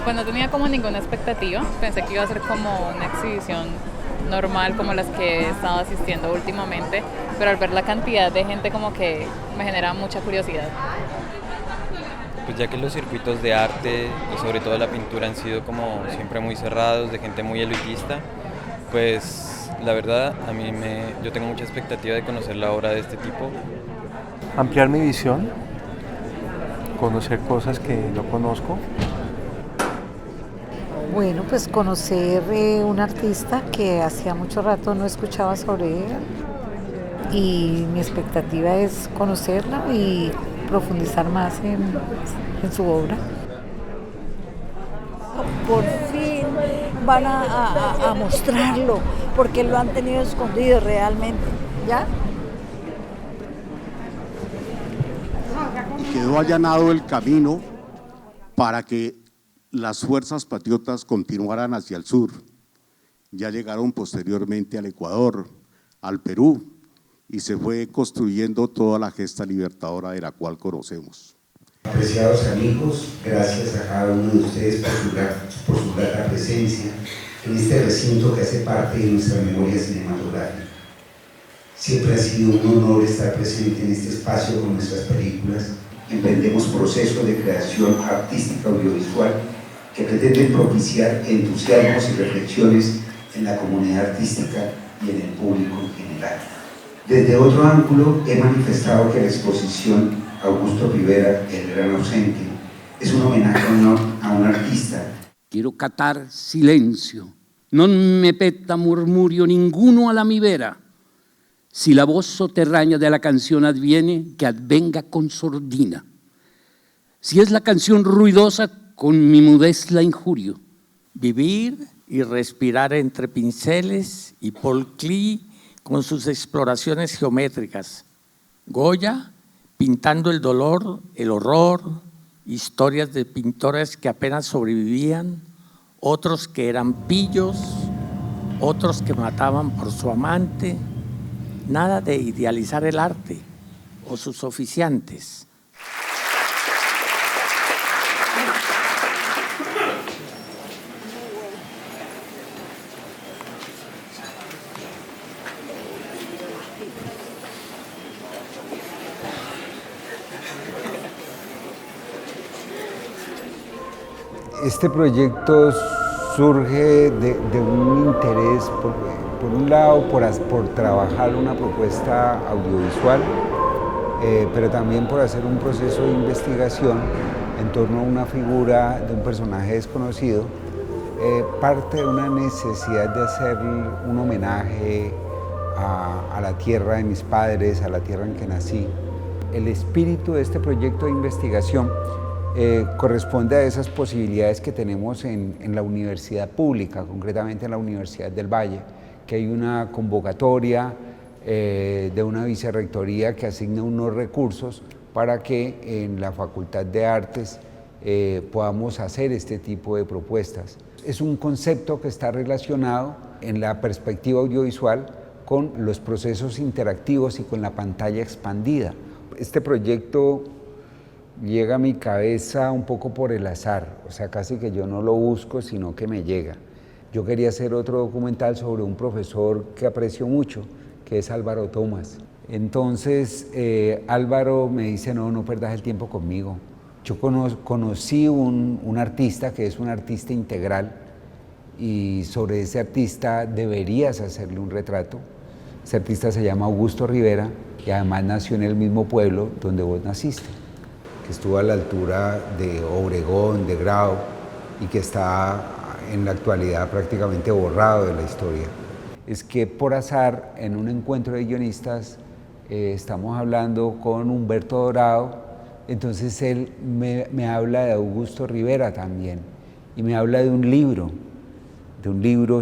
Pues no tenía como ninguna expectativa, pensé que iba a ser como una exhibición normal como las que he estado asistiendo últimamente, pero al ver la cantidad de gente como que me genera mucha curiosidad. Pues ya que los circuitos de arte y sobre todo la pintura han sido como siempre muy cerrados, de gente muy elitista, pues la verdad yo tengo mucha expectativa de conocer la obra de este tipo. Ampliar mi visión, conocer cosas que no conozco. Bueno, pues conocer un artista que hacía mucho rato no escuchaba sobre él y mi expectativa es conocerla y profundizar más en su obra. Por fin van a mostrarlo, porque lo han tenido escondido realmente, ¿ya? Quedó allanado el camino para que las fuerzas patriotas continuaran hacia el sur. Ya llegaron posteriormente al Ecuador, al Perú, y se fue construyendo toda la gesta libertadora de la cual conocemos. Apreciados amigos, gracias a cada uno de ustedes por su grata presencia en este recinto que hace parte de nuestra memoria cinematográfica. Siempre ha sido un honor estar presente en este espacio con nuestras películas. Emprendemos procesos de creación artística audiovisual que pretenden propiciar entusiasmos y reflexiones en la comunidad artística y en el público en general. Desde otro ángulo he manifestado que la exposición Augusto Rivera, el gran ausente, es un homenaje a un artista. Quiero catar silencio, non me petta murmurio ninguno a la mi vera. Si la voz soterraña de la canción adviene, que advenga con sordina. Si es la canción ruidosa, con mi mudez la injurio. Vivir y respirar entre pinceles y Paul Klee con sus exploraciones geométricas. Goya pintando el dolor, el horror, historias de pintores que apenas sobrevivían, otros que eran pillos, otros que mataban por su amante. Nada de idealizar el arte o sus oficiantes. Este proyecto surge de un interés, por un lado, por trabajar una propuesta audiovisual, pero también por hacer un proceso de investigación en torno a una figura de un personaje desconocido, parte de una necesidad de hacer un homenaje a la tierra de mis padres, a la tierra en que nací. El espíritu de este proyecto de investigación corresponde a esas posibilidades que tenemos en la universidad pública, concretamente en la Universidad del Valle, que hay una convocatoria de una vicerrectoría que asigna unos recursos para que en la Facultad de Artes podamos hacer este tipo de propuestas. Es un concepto que está relacionado en la perspectiva audiovisual con los procesos interactivos y con la pantalla expandida. Este proyecto llega a mi cabeza un poco por el azar, o sea, casi que yo no lo busco, sino que me llega. Yo quería hacer otro documental sobre un profesor que aprecio mucho, que es Álvaro Tomás. Entonces, Álvaro me dice, no perdas el tiempo conmigo. Yo conocí un artista que es un artista integral y sobre ese artista deberías hacerle un retrato. Ese artista se llama Augusto Rivera y además nació en el mismo pueblo donde vos naciste, que estuvo a la altura de Obregón, de Grau, y que está en la actualidad prácticamente borrado de la historia. Es que por azar, en un encuentro de guionistas, estamos hablando con Humberto Dorado, entonces él me habla de Augusto Rivera también, y me habla de un libro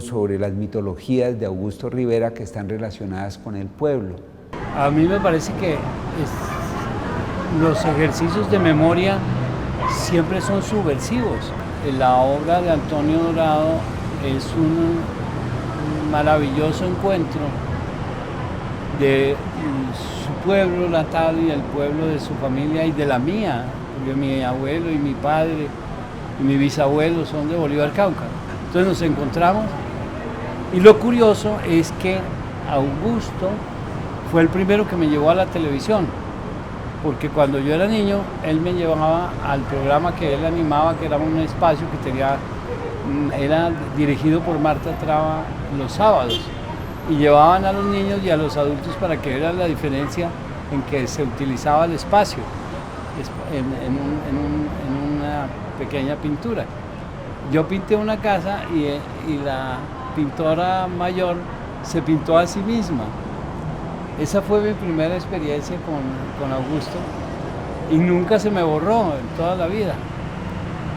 sobre las mitologías de Augusto Rivera que están relacionadas con el pueblo. A mí me parece que los ejercicios de memoria siempre son subversivos. La obra de Antonio Dorado es un maravilloso encuentro de su pueblo natal y del pueblo de su familia y de la mía, de mi abuelo y mi padre, y mi bisabuelo son de Bolívar, Cauca. Entonces nos encontramos y lo curioso es que Augusto fue el primero que me llevó a la televisión, porque cuando yo era niño, él me llevaba al programa que él animaba, que era un espacio que era dirigido por Marta Traba los sábados, y llevaban a los niños y a los adultos para que vieran la diferencia en que se utilizaba el espacio en una pequeña pintura. Yo pinté una casa y la pintora mayor se pintó a sí misma. Esa fue mi primera experiencia con Augusto y nunca se me borró en toda la vida,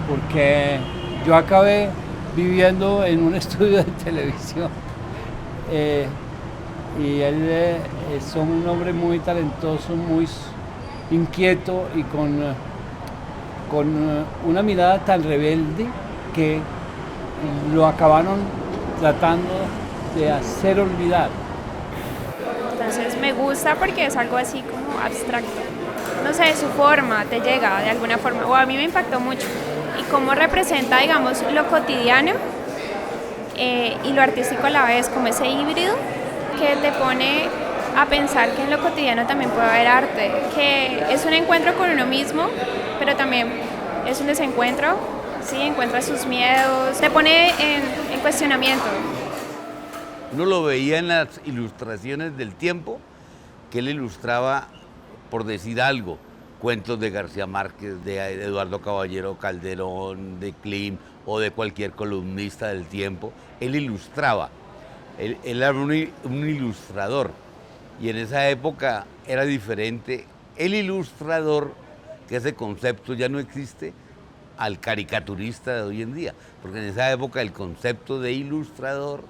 porque yo acabé viviendo en un estudio de televisión y él es un hombre muy talentoso, muy inquieto y con una mirada tan rebelde que lo acabaron tratando de hacer olvidar. Entonces me gusta porque es algo así como abstracto. No sé, su forma te llega de alguna forma, o a mí me impactó mucho. Y cómo representa, digamos, lo cotidiano y lo artístico a la vez, como ese híbrido que te pone a pensar que en lo cotidiano también puede haber arte, que es un encuentro con uno mismo, pero también es un desencuentro, ¿sí? Encuentra sus miedos, te pone en cuestionamiento. Uno lo veía en las ilustraciones del tiempo, que él ilustraba, por decir algo, cuentos de García Márquez, de Eduardo Caballero Calderón, de Klim o de cualquier columnista del tiempo. Él ilustraba, él era un ilustrador y en esa época era diferente el ilustrador, que ese concepto ya no existe, al caricaturista de hoy en día, porque en esa época el concepto de ilustrador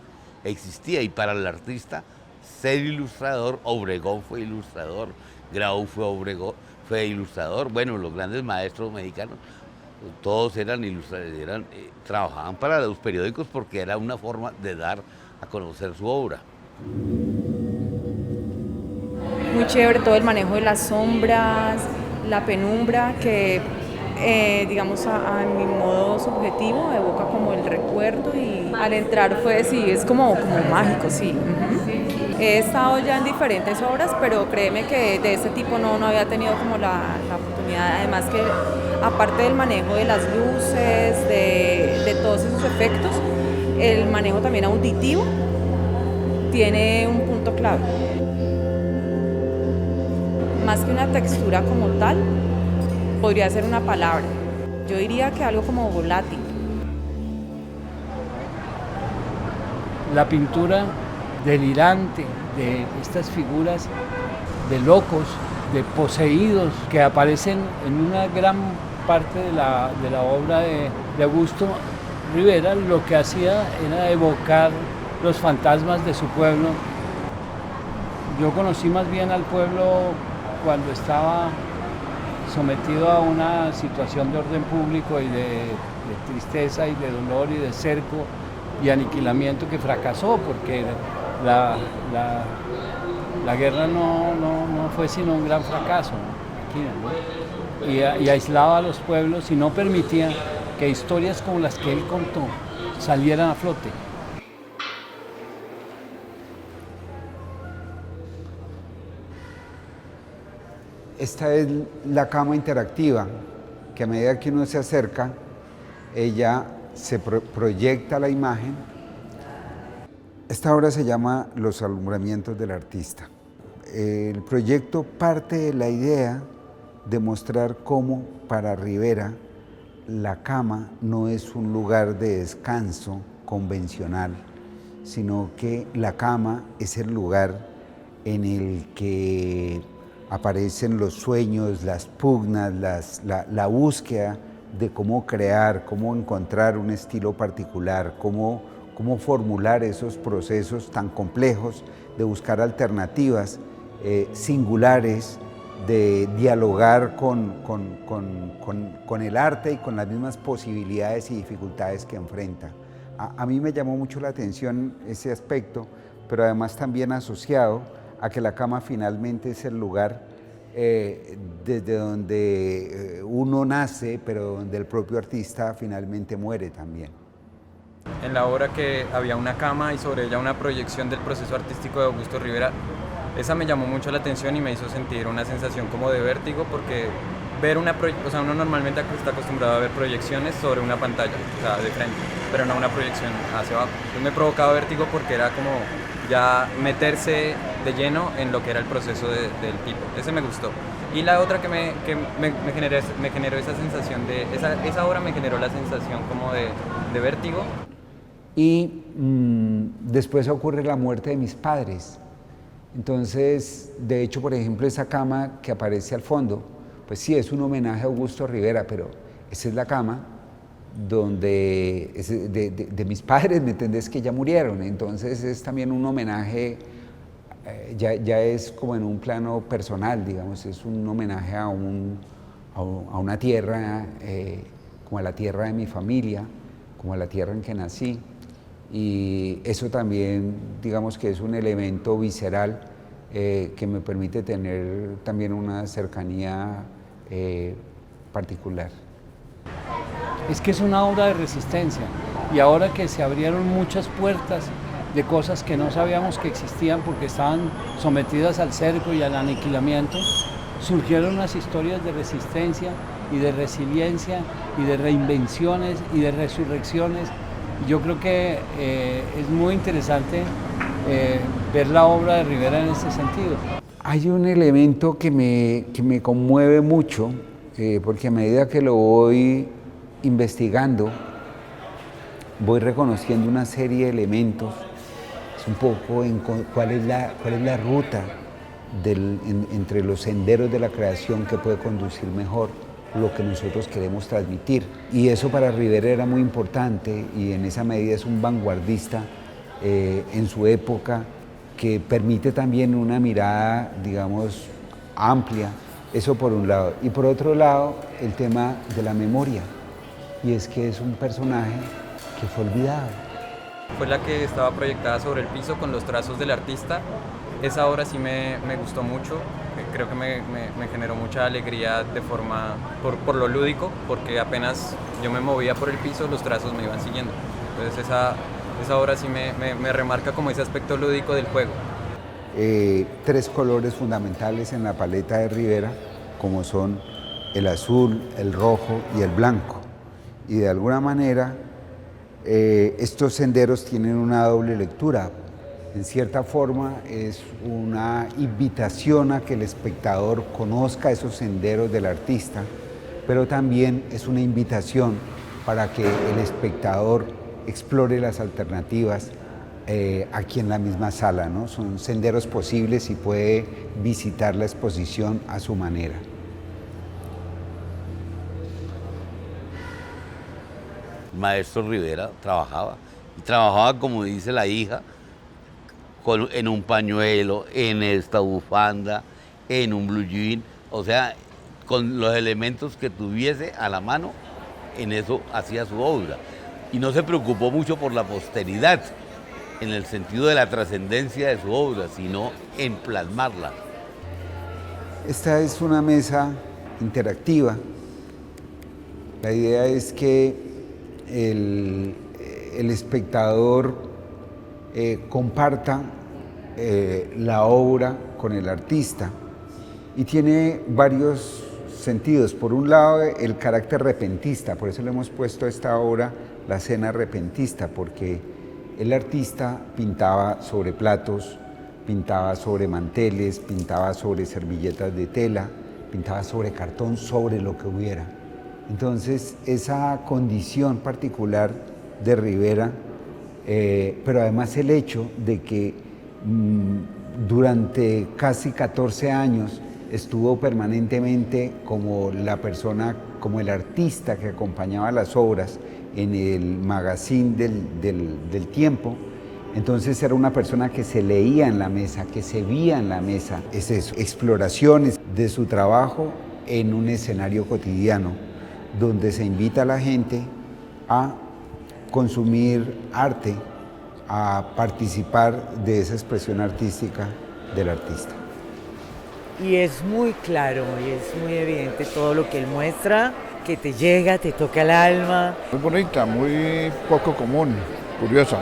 existía y para el artista ser ilustrador, Obregón fue ilustrador, Grau fue ilustrador, bueno, los grandes maestros mexicanos, todos eran ilustradores, trabajaban para los periódicos porque era una forma de dar a conocer su obra. Muy chévere todo el manejo de las sombras, la penumbra que digamos a mi modo subjetivo evoca como el recuerdo y al entrar fue sí, es como mágico, sí. He estado ya en diferentes obras, pero créeme que de ese tipo no había tenido como la oportunidad, además que aparte del manejo de las luces, de todos esos efectos, el manejo también auditivo tiene un punto clave. Más que una textura como tal, podría ser una palabra. Yo diría que algo como volátil. La pintura delirante de estas figuras de locos, de poseídos, que aparecen en una gran parte de la obra de Augusto Rivera, lo que hacía era evocar los fantasmas de su pueblo. Yo conocí más bien al pueblo cuando estaba sometido a una situación de orden público y de tristeza y de dolor y de cerco y aniquilamiento que fracasó porque la guerra no fue sino un gran fracaso aquí, ¿no? Y aislaba a los pueblos y no permitía que historias como las que él contó salieran a flote. Esta es la cama interactiva, que a medida que uno se acerca, ella se proyecta la imagen. Esta obra se llama Los alumbramientos del artista. El proyecto parte de la idea de mostrar cómo para Rivera la cama no es un lugar de descanso convencional, sino que la cama es el lugar en el que aparecen los sueños, las pugnas, la búsqueda de cómo crear, cómo encontrar un estilo particular, cómo formular esos procesos tan complejos, de buscar alternativas singulares, de dialogar con el arte y con las mismas posibilidades y dificultades que enfrenta. A mí me llamó mucho la atención ese aspecto, pero además también asociado a que la cama finalmente es el lugar desde donde uno nace, pero donde el propio artista finalmente muere también. En la obra que había una cama y sobre ella una proyección del proceso artístico de Augusto Rivera, esa me llamó mucho la atención y me hizo sentir una sensación como de vértigo, porque ver uno normalmente está acostumbrado a ver proyecciones sobre una pantalla, o sea, de frente, pero no una proyección hacia abajo. Entonces me provocaba vértigo porque era como ya meterse de lleno en lo que era el proceso del tipo. Ese me gustó. Y la otra que me generó esa sensación esa obra me generó la sensación como de vértigo. Y después ocurre la muerte de mis padres. Entonces, de hecho, por ejemplo, esa cama que aparece al fondo, pues sí, es un homenaje a Augusto Rivera, pero esa es la cama de mis padres, ¿me entendés? Que ya murieron. Entonces es también un homenaje, ya es como en un plano personal, digamos, es un homenaje a una tierra, como a la tierra de mi familia, como a la tierra en que nací. Y eso también, digamos que es un elemento visceral que me permite tener también una cercanía particular. Es que es una obra de resistencia, y ahora que se abrieron muchas puertas de cosas que no sabíamos que existían porque estaban sometidas al cerco y al aniquilamiento, surgieron unas historias de resistencia y de resiliencia y de reinvenciones y de resurrecciones. Yo creo que es muy interesante ver la obra de Rivera en este sentido. Hay un elemento que me conmueve mucho, porque a medida que lo voy investigando, voy reconociendo una serie de elementos. Es un poco cuál es la ruta entre los senderos de la creación que puede conducir mejor lo que nosotros queremos transmitir. Y eso para Rivera era muy importante, y en esa medida es un vanguardista en su época, que permite también una mirada, digamos, amplia. Eso por un lado. Y por otro lado, el tema de la memoria. Y es que es un personaje que fue olvidado. Fue la que estaba proyectada sobre el piso con los trazos del artista. Esa obra sí me gustó mucho. Creo que me generó mucha alegría por lo lúdico, porque apenas yo me movía por el piso, los trazos me iban siguiendo. Entonces esa obra sí me remarca como ese aspecto lúdico del juego. 3 colores fundamentales en la paleta de Rivera, como son el azul, el rojo y el blanco. Y de alguna manera estos senderos tienen una doble lectura. En cierta forma es una invitación a que el espectador conozca esos senderos del artista, pero también es una invitación para que el espectador explore las alternativas aquí en la misma sala, ¿no? Son senderos posibles y puede visitar la exposición a su manera. El maestro Rivera trabajaba como dice la hija, en un pañuelo, en esta bufanda, en un blue jean, o sea, con los elementos que tuviese a la mano, en eso hacía su obra. Y no se preocupó mucho por la posteridad, en el sentido de la trascendencia de su obra, sino en plasmarla. Esta es una mesa interactiva. La idea es que el espectador comparta la obra con el artista, y tiene varios sentidos. Por un lado, el carácter repentista, por eso le hemos puesto a esta obra la cena repentista, porque el artista pintaba sobre platos, pintaba sobre manteles, pintaba sobre servilletas de tela, pintaba sobre cartón, sobre lo que hubiera. Entonces, esa condición particular de Rivera, pero además el hecho de que durante casi 14 años estuvo permanentemente como la persona, como el artista que acompañaba las obras en el magazine del tiempo. Entonces era una persona que se leía en la mesa, que se veía en la mesa. Es eso, exploraciones de su trabajo en un escenario cotidiano, donde se invita a la gente a consumir arte, a participar de esa expresión artística del artista. y es muy claro y es muy evidente todo lo que él muestra, que te llega, te toca el alma. Muy bonita, muy poco común, curiosa,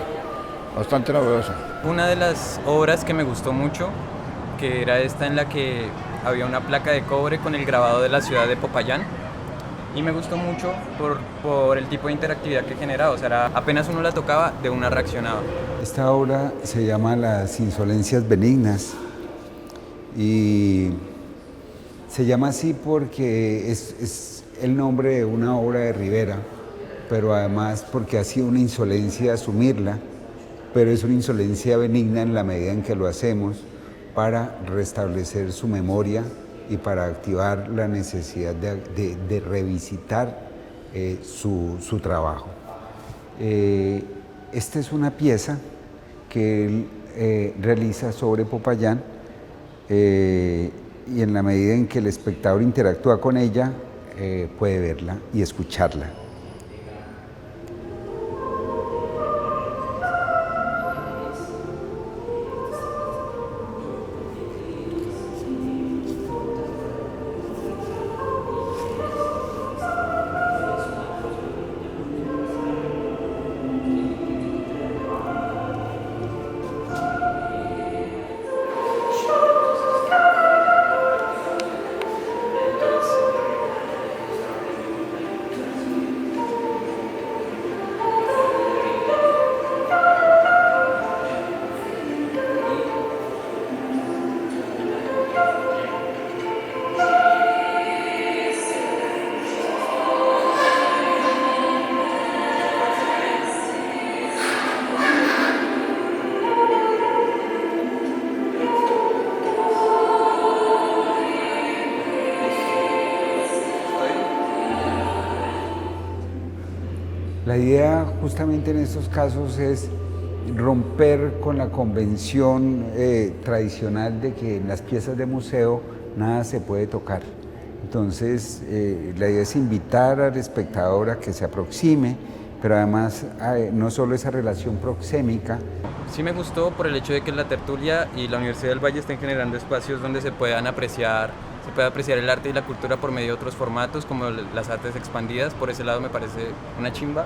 bastante novedosa. Una de las obras que me gustó mucho, que era esta en la que había una placa de cobre con el grabado de la ciudad de Popayán, y me gustó mucho por el tipo de interactividad que generaba, o sea, apenas uno la tocaba, de una reaccionaba. Esta obra se llama Las insolencias benignas y se llama así porque es el nombre de una obra de Rivera, pero además porque ha sido una insolencia asumirla, pero es una insolencia benigna en la medida en que lo hacemos para restablecer su memoria y para activar la necesidad de revisitar su trabajo. Esta es una pieza que él realiza sobre Popayán y en la medida en que el espectador interactúa con ella, puede verla y escucharla. La idea justamente en estos casos es romper con la convención tradicional de que en las piezas de museo nada se puede tocar. Entonces la idea es invitar al espectador a que se aproxime, pero además no solo esa relación proxémica. Sí me gustó por el hecho de que la tertulia y la Universidad del Valle estén generando espacios donde se puede apreciar el arte y la cultura por medio de otros formatos como las artes expandidas. Por ese lado me parece una chimba,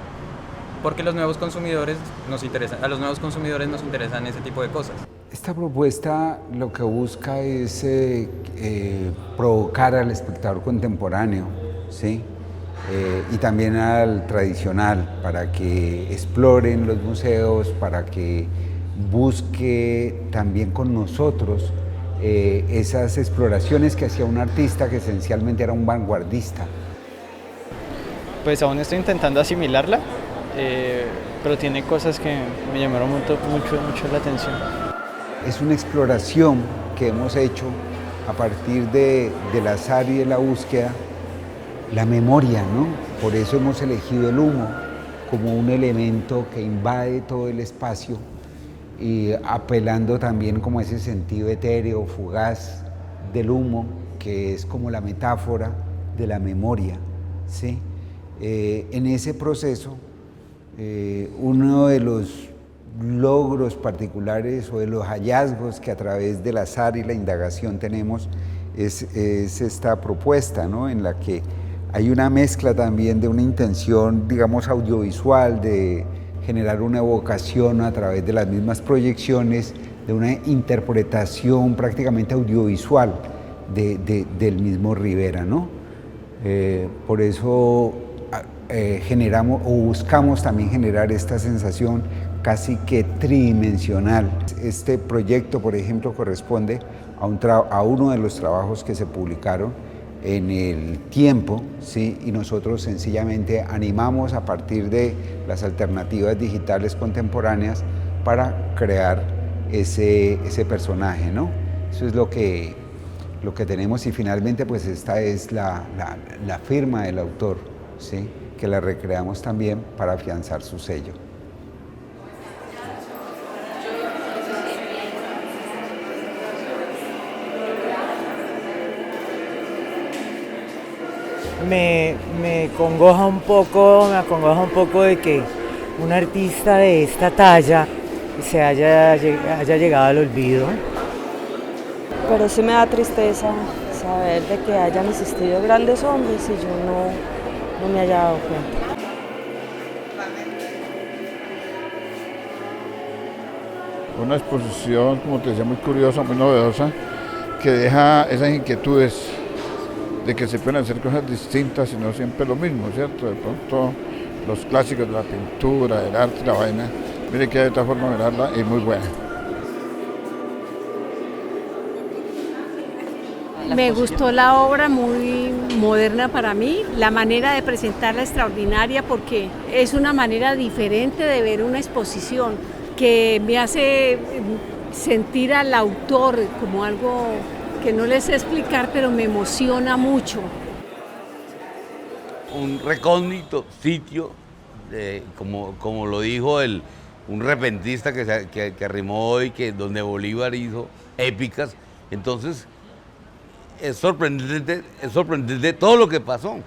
porque a los nuevos consumidores nos interesan ese tipo de cosas. Esta propuesta lo que busca es provocar al espectador contemporáneo, ¿sí? Y también al tradicional, para que exploren los museos, para que busque también con nosotros esas exploraciones que hacía un artista que esencialmente era un vanguardista. Pues aún estoy intentando asimilarla, pero tiene cosas que me llamaron mucho la atención. Es una exploración que hemos hecho a partir del azar y de la búsqueda, la memoria, ¿no? Por eso hemos elegido el humo como un elemento que invade todo el espacio y apelando también como a ese sentido etéreo, fugaz del humo, que es como la metáfora de la memoria, ¿sí? En ese proceso, uno de los logros particulares o de los hallazgos que a través del azar y la indagación tenemos es esta propuesta, ¿no? En la que hay una mezcla también de una intención, digamos, audiovisual, de generar una evocación a través de las mismas proyecciones, de una interpretación prácticamente audiovisual del mismo Rivera, ¿no? Por eso generamos o buscamos también generar esta sensación casi que tridimensional. Este proyecto, por ejemplo, corresponde a uno de los trabajos que se publicaron en el tiempo, ¿sí? Y nosotros sencillamente animamos a partir de las alternativas digitales contemporáneas para crear ese personaje, ¿no? Eso es lo que tenemos y finalmente pues esta es la firma del autor, ¿sí? Que la recreamos también para afianzar su sello. Me acongoja un poco de que un artista de esta talla se haya llegado al olvido. pero sí me da tristeza saber de que hayan existido grandes hombres y yo no me haya dado cuenta. Una exposición, como te decía, muy curiosa, muy novedosa, que deja esas inquietudes de que se pueden hacer cosas distintas y no siempre lo mismo, ¿cierto? De pronto los clásicos de la pintura, del arte, la vaina, mire que hay otra forma de mirarla y muy buena. Me gustó la obra, muy moderna para mí, la manera de presentarla extraordinaria porque es una manera diferente de ver una exposición que me hace sentir al autor como algo que no les sé explicar, pero me emociona mucho. Un recóndito sitio, como lo dijo un repentista que arrimó hoy, donde Bolívar hizo épicas. Entonces, es sorprendente todo lo que pasó.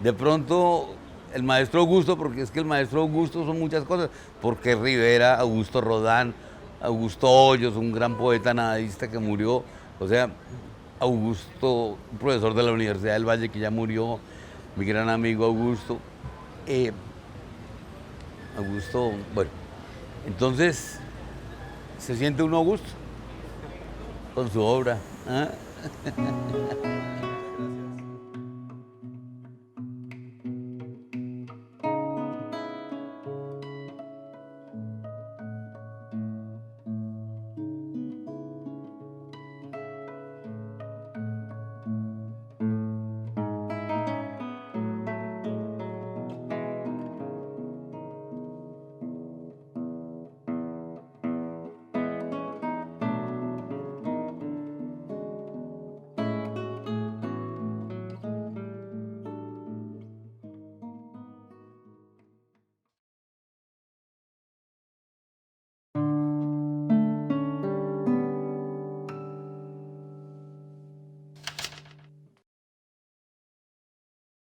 De pronto, el maestro Augusto, porque es que el maestro Augusto son muchas cosas, porque Rivera, Augusto Rodán, Augusto Hoyos, un gran poeta nadadista que murió, o sea, Augusto, un profesor de la Universidad del Valle que ya murió, mi gran amigo Augusto. Augusto, bueno, entonces se siente uno a gusto con su obra. ¿Ah?